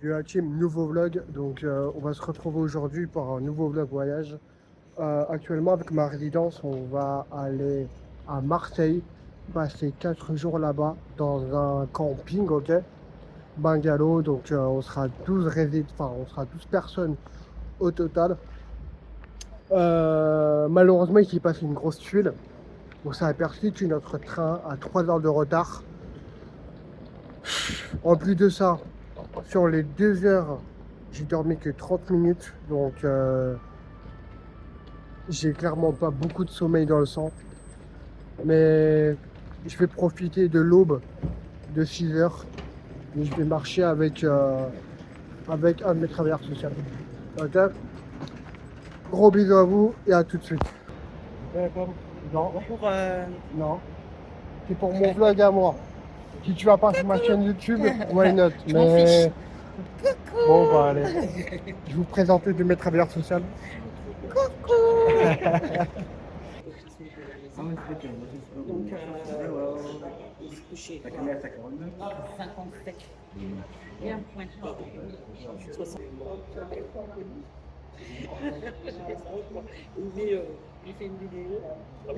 De la team nouveau vlog, donc on va se retrouver aujourd'hui pour un nouveau vlog voyage. Actuellement avec ma résidence, on va aller à Marseille, passer 4 jours là-bas dans un camping, ok, bungalow, donc on sera 12 enfin on sera 12 personnes au total. Malheureusement il s'est passé une grosse tuile, on s'est aperçu que notre train a 3 heures de retard. En plus de ça, sur les 2 heures, j'ai dormi que 30 minutes, donc j'ai clairement pas beaucoup de sommeil dans le sang. Mais je vais profiter de l'aube de 6 heures et je vais marcher avec un de mes travailleurs sociaux. Ok? Gros bisous à vous et à tout de suite. Non, non, c'est pour mon vlog à moi. Si tu vas pas sur ma chaîne YouTube, why not? Mais bon, bah allez. Je vous présente deux de mes travailleurs sociaux. Donc, il se couchait à 57 et un point de 60. Il fait une vidéo. Moi,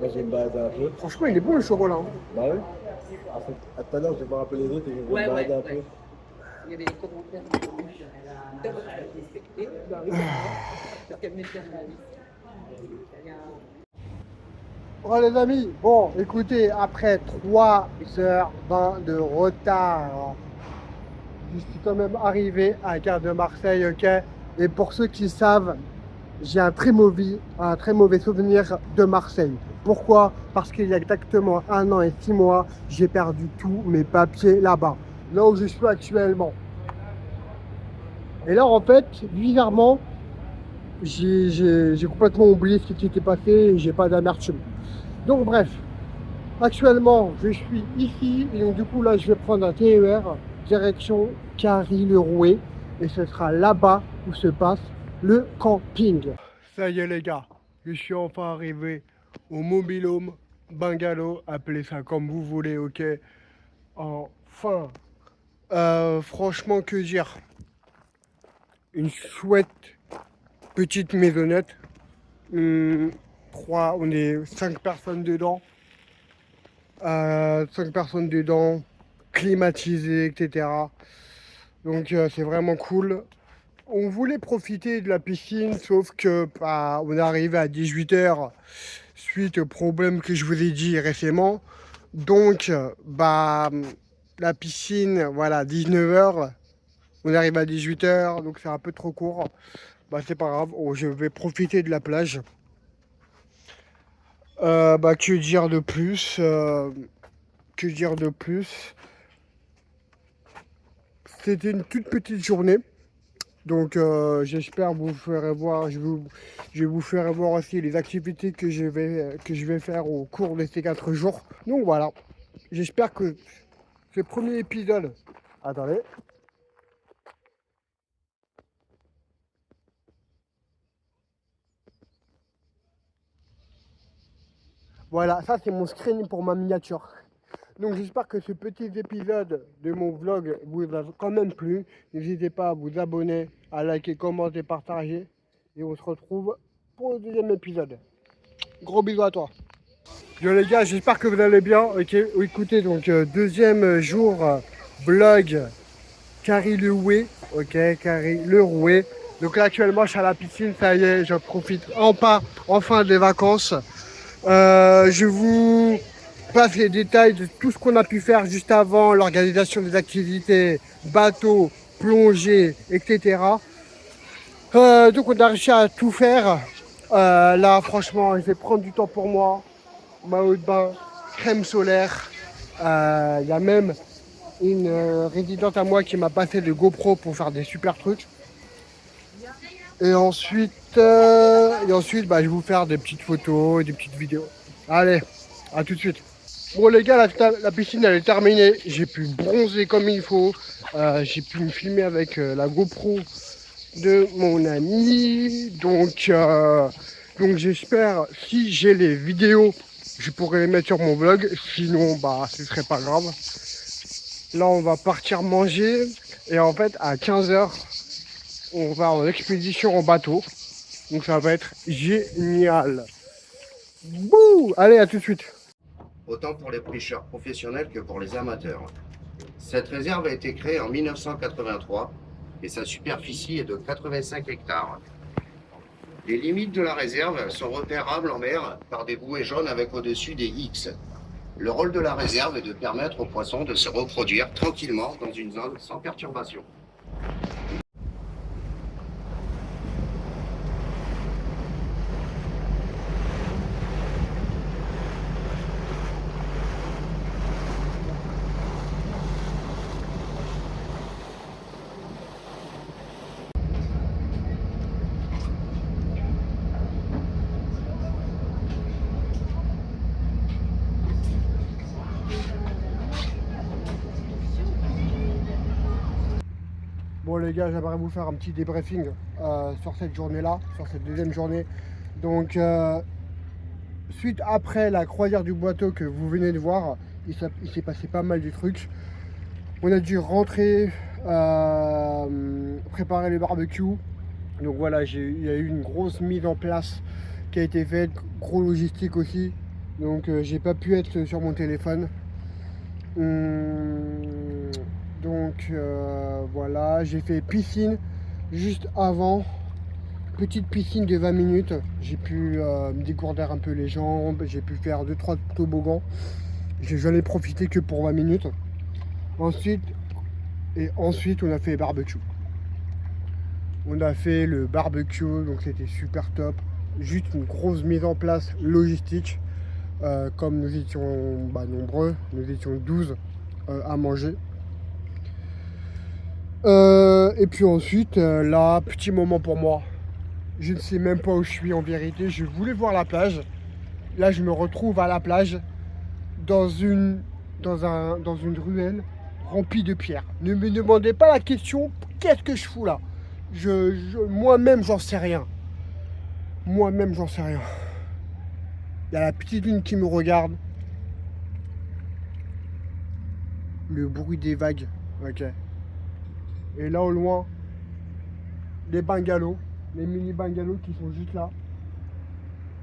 je vais me balader un peu. Franchement, il est bon le chocolat. Hein. Bah oui. À tout à l'heure, je vais me rappeler les autres et je vais me balader un peu. Il y avait des commentaires de respecté. Bah oui, parce qu'elle mettait un avis. Bon les amis, bon écoutez, après 3h20 de retard, je suis quand même arrivé à la gare de Marseille, ok. Et pour ceux qui savent, j'ai un très mauvais souvenir de Marseille. Pourquoi? Parce qu'il y a exactement 1 an et 6 mois, j'ai perdu tous mes papiers là-bas, là où je suis actuellement. Et là en fait, bizarrement, j'ai complètement oublié ce qui s'était passé et j'ai pas d'amertume. Donc bref, actuellement je suis ici et donc du coup là je vais prendre un TER direction Carry-le-Rouet et ce sera là-bas où se passe le camping. Ça y est les gars, je suis enfin arrivé au mobil-home bungalow, appelez ça comme vous voulez, ok. Enfin, franchement que dire, une chouette petite maisonnette. On est 5 personnes dedans. 5 personnes dedans, climatisé, etc. Donc c'est vraiment cool. On voulait profiter de la piscine, sauf que bah, on est arrivé à 18 h suite au problème que je vous ai dit récemment. Donc bah la piscine, voilà, 19 h. On arrive à 18 h, donc c'est un peu trop court. Bah c'est pas grave, je vais profiter de la plage. Bah que dire de plus Que dire de plus? C'était une toute petite journée. Donc j'espère vous faire voir, je vais vous faire voir aussi les activités que je vais faire au cours de ces 4 jours. Donc voilà, j'espère que ce premier épisode... Attendez. Voilà, ça c'est mon screen pour ma miniature. Donc j'espère que ce petit épisode de mon vlog vous a quand même plu. N'hésitez pas à vous abonner, à liker, commenter, partager. Et on se retrouve pour le deuxième épisode. Gros bisous à toi. Yo les gars, j'espère que vous allez bien. Ok, écoutez, donc deuxième jour vlog Carry-le-Rouet. Ok, Carry-le-Rouet. Donc là actuellement je suis à la piscine, ça y est, je profite enfin des vacances. Je vous passe les détails de tout ce qu'on a pu faire juste avant, l'organisation des activités, bateau, plongée, etc. Donc on a réussi à tout faire. Là franchement, je vais prendre du temps pour moi. Maillot de bain, crème solaire. Il y a même une résidente à moi qui m'a passé de GoPro pour faire des super trucs. Et ensuite, bah, je vais vous faire des petites photos et des petites vidéos. Allez, à tout de suite. Bon les gars, la piscine elle est terminée. J'ai pu bronzer comme il faut. J'ai pu me filmer avec la GoPro de mon ami. Donc j'espère, si j'ai les vidéos, je pourrai les mettre sur mon vlog. Sinon, bah ce serait pas grave. Là, on va partir manger. Et en fait, à 15h, on va en expédition en bateau. Donc ça va être génial. Bouh! Allez, à tout de suite. Autant pour les pêcheurs professionnels que pour les amateurs. Cette réserve a été créée en 1983 et sa superficie est de 85 hectares. Les limites de la réserve sont repérables en mer par des bouées jaunes avec au-dessus des X. Le rôle de la réserve est de permettre aux poissons de se reproduire tranquillement dans une zone sans perturbation. Bon les gars, j'aimerais vous faire un petit débriefing sur cette journée-là, sur cette deuxième journée. Donc, suite après la croisière du bateau que vous venez de voir, il s'est passé pas mal de trucs. On a dû rentrer, préparer le barbecue. Donc voilà, il y a eu une grosse mise en place qui a été faite, gros logistique aussi. Donc j'ai pas pu être sur mon téléphone. Donc voilà, j'ai fait piscine juste avant, petite piscine de 20 minutes. J'ai pu me dégourdir un peu les jambes, j'ai pu faire 2-3 toboggans. J'en ai profité que pour 20 minutes. Ensuite, on a fait barbecue. On a fait le barbecue, donc c'était super top. Juste une grosse mise en place logistique. Comme nous étions nombreux, nous étions 12 à manger. Et puis ensuite, là, petit moment pour moi. Je ne sais même pas où je suis en vérité. Je voulais voir la plage. Là, je me retrouve à la plage dans une ruelle remplie de pierres. Ne me demandez pas la question, qu'est-ce que je fous là? Moi-même, j'en sais rien. Moi-même, j'en sais rien. Il y a la petite lune qui me regarde. Le bruit des vagues. Ok. Et là au loin, les bungalows, les mini bungalows qui sont juste là,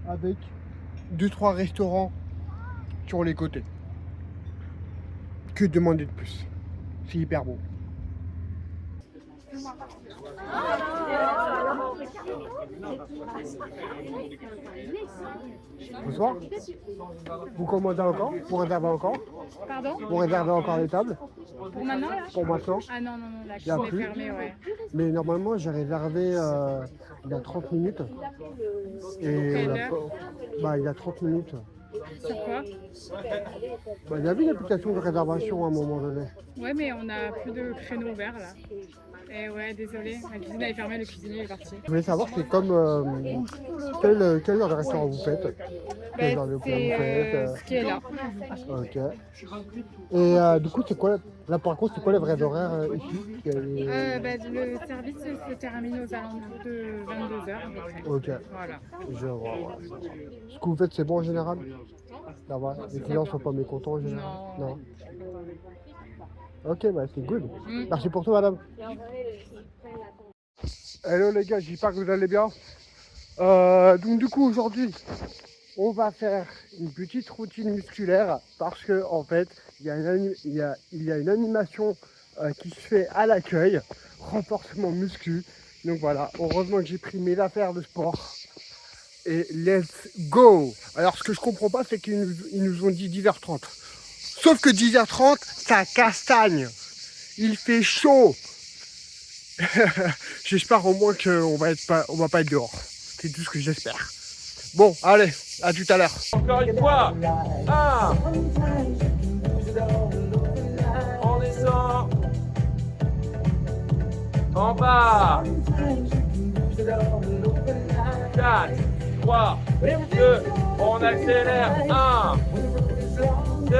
avec 2-3 restaurants sur les côtés. Que demander de plus? C'est hyper beau. Bonsoir. Vous commandez encore? Vous réservez encore? Pardon? Vous réservez encore les tables? Pour maintenant là? Pour maintenant? Ah non, la Il y a cuisine plus. est fermée, ouais. Mais normalement, j'ai réservé il y a 30 minutes. Et Quelle on a heure? pas- il y a 30 minutes. Sur quoi? Il y avait une application de réservation à un moment donné. Ouais, mais on a plus de créneaux ouverts là. Et ouais, désolé, la cuisine elle est fermée, le cuisinier est parti. Je voulais savoir, c'est comme quel genre de restaurant vous faites? Quel genre de plat vous faites? Ce qui est là. Ok. Et du coup, c'est quoi, là par contre, c'est quoi les vrais horaires ici? Le service se termine aux alentours de 22h. Ok, Voilà. je vois. Ouais. Ce que vous faites, c'est bon en général? Ça va? Les clients sont pas mécontents en général? Non. Ok, c'est good. Merci pour tout, madame. Hello les gars, j'espère que vous allez bien. Donc du coup, aujourd'hui, on va faire une petite routine musculaire parce que en fait, il y a une animation qui se fait à l'accueil, renforcement muscu. Donc voilà, heureusement que j'ai pris mes affaires de sport. Et let's go! Alors ce que je comprends pas, c'est qu'ils nous ont dit 10h30. Sauf que 10h30, ça castagne. Il fait chaud. J'espère au moins qu'on va pas être dehors. C'est tout ce que j'espère. Bon, allez, à tout à l'heure. Encore une fois. 1. On descend. En bas. 4, 3, 2. On accélère. 1, 2,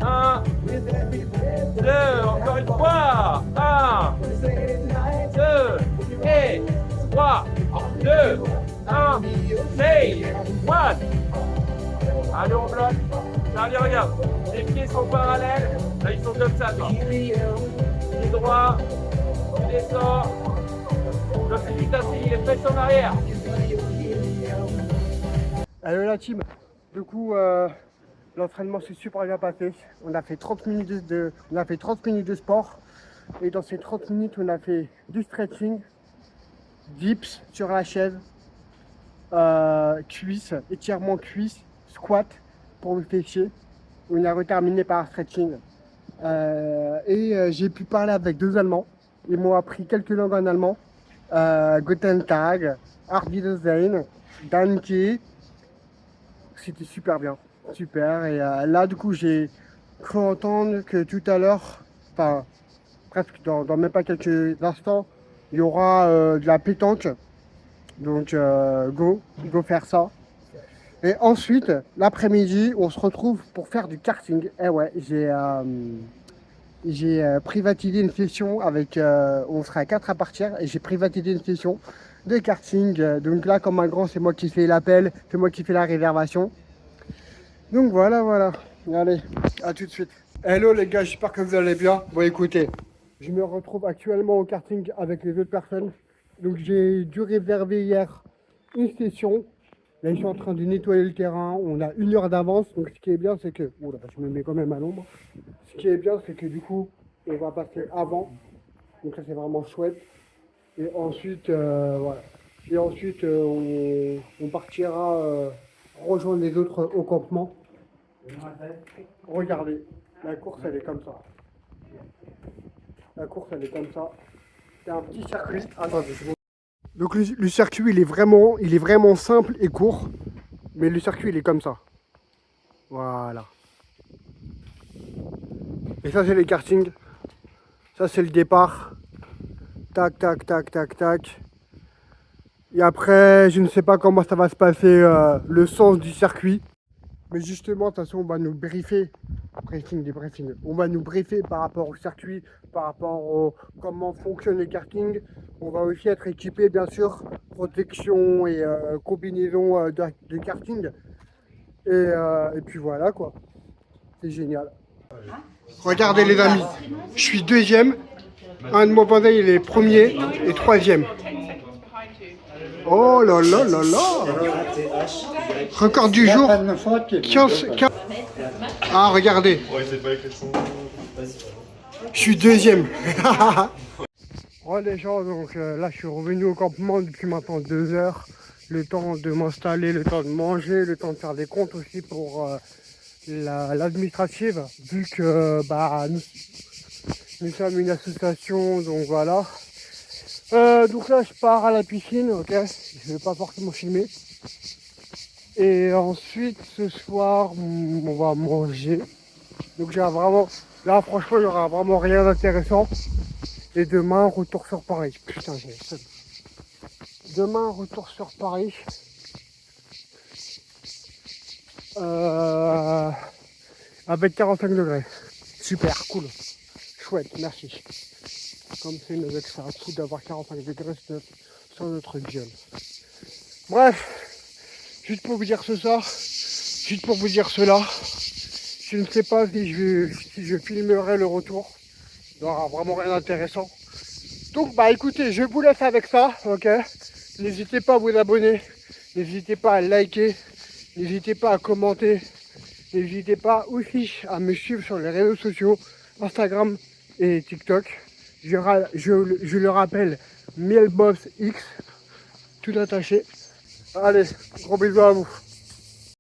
1, 2. Encore une fois. 1, 2 et 3, 2, 1, say 1. Allez, on bloque. Charlie, regarde. Les pieds sont parallèles. Là, ils sont comme ça, toi. Pied droit, tu descends. Le physique assis, les fesses en arrière. Allez la team, du coup l'entraînement s'est super bien passé. On a fait 30 minutes de sport. Et dans ces 30 minutes, on a fait du stretching, dips sur la chaise, cuisses, étirement cuisses, squat pour le fessier. On a reterminé par un stretching. J'ai pu parler avec 2 Allemands. Ils m'ont appris quelques langues en allemand. Guten Tag, Auf Wiedersehen, Danke. C'était super bien, super. Et là, du coup, j'ai cru entendre que tout à l'heure, enfin, presque dans même pas quelques instants, il y aura de la pétanque. Donc, go faire ça. Et ensuite, l'après-midi, on se retrouve pour faire du karting. Et ouais, j'ai privatisé une session avec, on sera 4 à partir, et j'ai privatisé une session de karting. Donc là, comme un grand, c'est moi qui fais l'appel, c'est moi qui fais la réservation. Donc voilà. Allez, à tout de suite. Hello les gars, j'espère que vous allez bien. Bon écoutez, je me retrouve actuellement au karting avec les autres personnes. Donc j'ai dû réserver hier une session. Là, ils sont en train de nettoyer le terrain. On a 1 heure d'avance. Donc ce qui est bien, c'est que... Oula, je me mets quand même à l'ombre. Ce qui est bien, c'est que du coup, on va passer avant. Donc ça, c'est vraiment chouette. Et ensuite, voilà. Et ensuite, on partira rejoindre les autres au campement. Regardez, la course, elle est comme ça. La course, elle est comme ça. C'est un petit circuit. Attendez, je vous... Donc le circuit, il est vraiment simple et court. Mais le circuit, il est comme ça. Voilà. Et ça, c'est les kartings. Ça, c'est le départ. Tac, tac, tac, tac, tac. Et après, je ne sais pas comment ça va se passer, le sens du circuit. Mais justement, de toute façon, on va nous briefer. On va nous briefer par rapport au circuit, par rapport au comment fonctionnent les kartings. On va aussi être équipé, bien sûr, protection et combinaison de karting. Et puis voilà, quoi. C'est génial. Regardez les amis, je suis 2e. Un de mon voisin, il est 1er et 3e. Oh là là là là! Record du jour, 15. Ah, regardez. Je suis 2e. Oh les gens, donc là je suis revenu au campement depuis maintenant 2 heures. Le temps de m'installer, le temps de manger, le temps de faire des comptes aussi pour l'administrative. Vu que nous sommes une association, donc voilà. Donc là je pars à la piscine, ok. Je vais pas forcément filmer. Et ensuite ce soir on va manger. Donc j'ai vraiment, là franchement il n'y aura vraiment rien d'intéressant. Et demain retour sur Paris. Putain j'ai le seum. Demain retour sur Paris. Avec 45 degrés. Super cool. Chouette, merci. Comme c'est une avec ça, fou d'avoir 45 degrés sur notre gueule. Bref, juste pour vous dire ça, juste pour vous dire cela, je ne sais pas si je filmerai le retour. Il n'y aura vraiment rien d'intéressant. Donc bah écoutez, je vous laisse avec ça, ok. N'hésitez pas à vous abonner, n'hésitez pas à liker, n'hésitez pas à commenter, n'hésitez pas aussi à me suivre sur les réseaux sociaux, Instagram et TikTok. Je le rappelle, Mielboss X, tout attaché. Allez, gros bisous à vous.